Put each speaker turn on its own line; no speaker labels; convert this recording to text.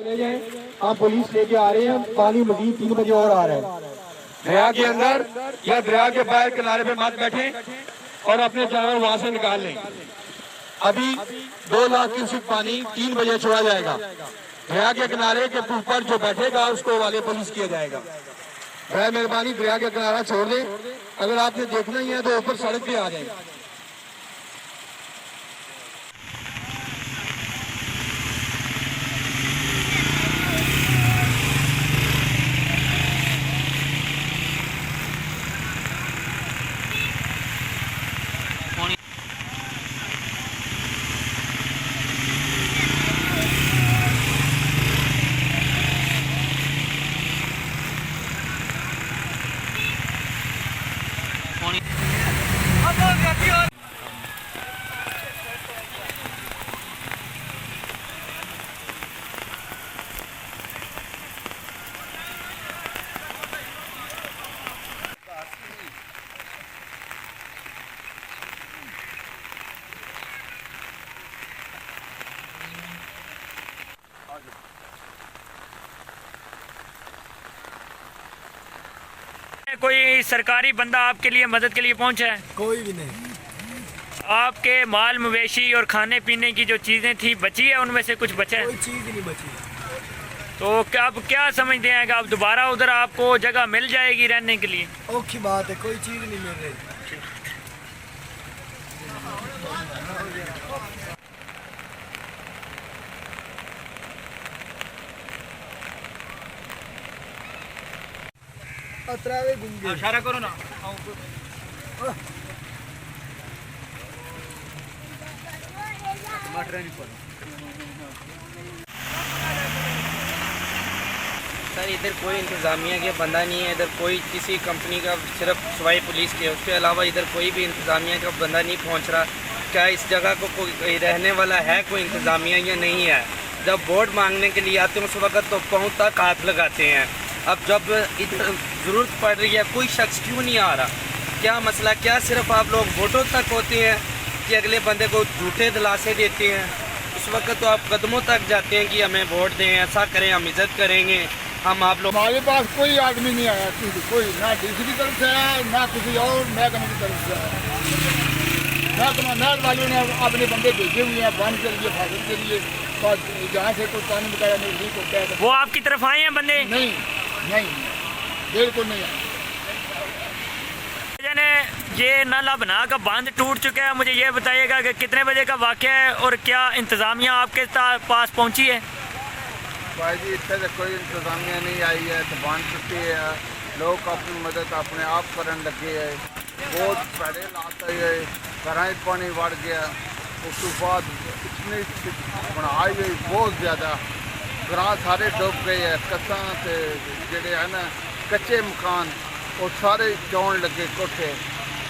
चले जाएं, हम पुलिस लेके आ रहे हैं। पानी मजीद 3 बजे और आ रहा है। दरिया के अंदर या दरिया के बाहर किनारे पे मत बैठे और अपने जानवर वहां से निकाल लें। अभी 2 लाख क्यूसेक पानी 3 बजे छोड़ा जाएगा। दरिया के किनारे के ऊपर जो बैठेगा उसको वाले पुलिस किया जाएगा। बड़ा मेहरबानी दरिया का किनारा छोड़ दें। अगर आपने देखना ही है तो ऊपर सड़क पे आ जाए।
कोई सरकारी बंदा आपके लिए मदद के लिए पहुंचा है?
कोई भी नहीं।
आपके माल मवेशी और खाने पीने की जो चीज़ें थी बची है, उनमें से कुछ बचा है?
कोई चीज़ नहीं बची।
तो अब क्या समझते हैं कि अब दोबारा उधर आपको जगह मिल जाएगी रहने के लिए?
औखी बात है, कोई चीज़ नहीं मिल रही। अतरावे गुंगे
इशारा करो ना।
सर इधर कोई इंतज़ामिया के बंदा नहीं है, इधर कोई किसी कंपनी का सिर्फ सवाई पुलिस के, उसके अलावा इधर कोई भी इंतज़ामिया का बंदा नहीं पहुंच रहा। क्या इस जगह को कोई रहने वाला है, कोई इंतज़ामिया या नहीं है? जब वोट मांगने के लिए आते हैं उस वक्त तो पाँव तक हाथ लगाते हैं। अब जब ज़रूरत पड़ रही है कोई शख्स क्यों नहीं आ रहा? क्या मसला? क्या सिर्फ आप लोग वोटों तक होते हैं कि अगले बंदे को झूठे दिलासे देते हैं? उस वक्त तो आप कदमों तक जाते हैं कि हमें वोट दें, ऐसा करें, हम इज़्ज़त करेंगे, हम आप लोग।
हमारे पास कोई आदमी नहीं आया, कोई ना डीसी की तरफ से आया ना किसी और महकमे की तरफ से आया। महकमा वालों ने अपने बंदे भेजे हुए हैं बांध के लिए, फाजिल के लिए, जहाँ से कोई पानी वगैरह नहीं होता है।
वो आपकी तरफ आए हैं बंदे?
नहीं नहीं, बिल्कुल नहीं आए।
ये नाला बना का बांध टूट चुका है। मुझे ये बताइएगा कि कितने बजे का वाक़या है और क्या इंतज़ामिया आपके पास पहुंची है?
भाई जी इतने तक कोई इंतज़ामिया नहीं आई है, तो बांध टूटी है, लोग अपनी मदद अपने आप करने लगे है। बहुत पैड़े लाते है, घर पानी बढ़ गया, उस बाद इतनी बनाई गई बहुत ज़्यादा, ग्रां सारे डूब गए है। कसा जोड़े है ना कच्चे मकान वो सारे चौन लगे कोठे।